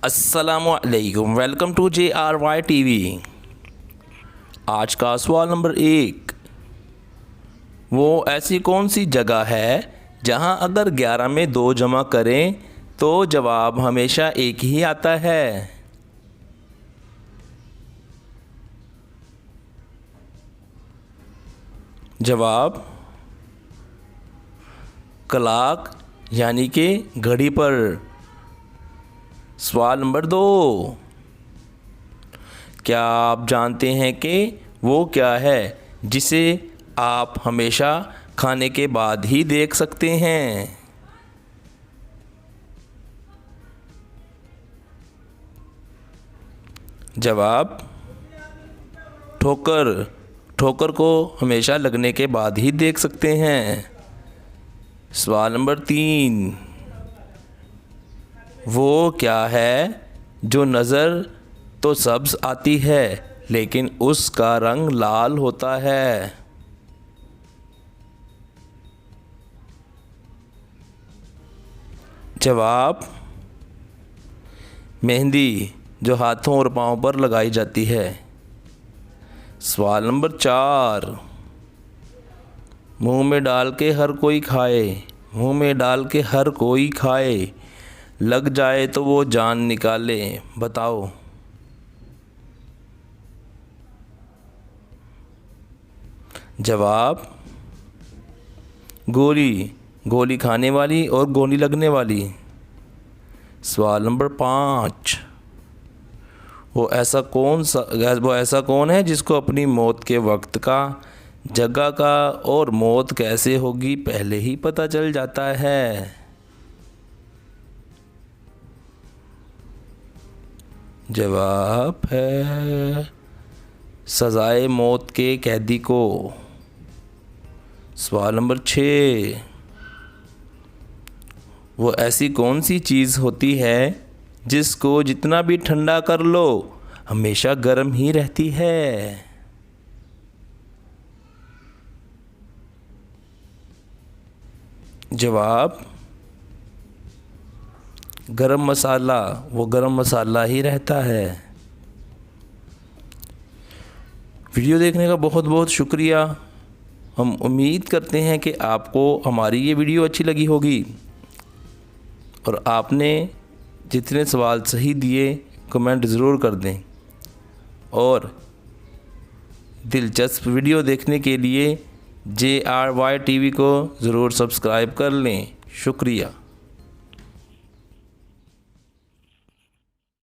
अस्सलामुअलैकुम, welcome to JRY TV। आज का सवाल नंबर 1, वो ऐसी कौन सी जगह है जहां अगर 11 में 2 जमा करें तो जवाब हमेशा एक ही आता है? जवाब क्लॉक यानी कि घड़ी पर। सवाल नंबर 2, क्या आप जानते हैं कि वो क्या है जिसे आप हमेशा खाने के बाद ही देख सकते हैं? जवाब ठोकर। ठोकर को हमेशा लगने के बाद ही देख सकते हैं। सवाल नंबर 3, वो क्या है जो नज़र तो सब्ज़ आती है लेकिन उसका रंग लाल होता है? जवाब मेहंदी, जो हाथों और पाँव पर लगाई जाती है। सवाल नंबर 4, मुंह में डाल के हर कोई खाए, मुंह में डाल के हर कोई खाए, लग जाए तो वो जान निकाले, बताओ। जवाब गोली, गोली खाने वाली और गोली लगने वाली। सवाल नंबर 5, वो ऐसा कौन है जिसको अपनी मौत के वक्त का, जगह का और मौत कैसे होगी पहले ही पता चल जाता है? जवाब है सज़ाए मौत के कैदी को। सवाल नंबर 6, वो ऐसी कौन सी चीज़ होती है जिसको जितना भी ठंडा कर लो हमेशा गर्म ही रहती है? जवाब गरम मसाला, वो गरम मसाला ही रहता है। वीडियो देखने का बहुत बहुत शुक्रिया। हम उम्मीद करते हैं कि आपको हमारी ये वीडियो अच्छी लगी होगी और आपने जितने सवाल सही दिए कमेंट ज़रूर कर दें और दिलचस्प वीडियो देखने के लिए JRY TV को ज़रूर सब्सक्राइब कर लें। शुक्रिया।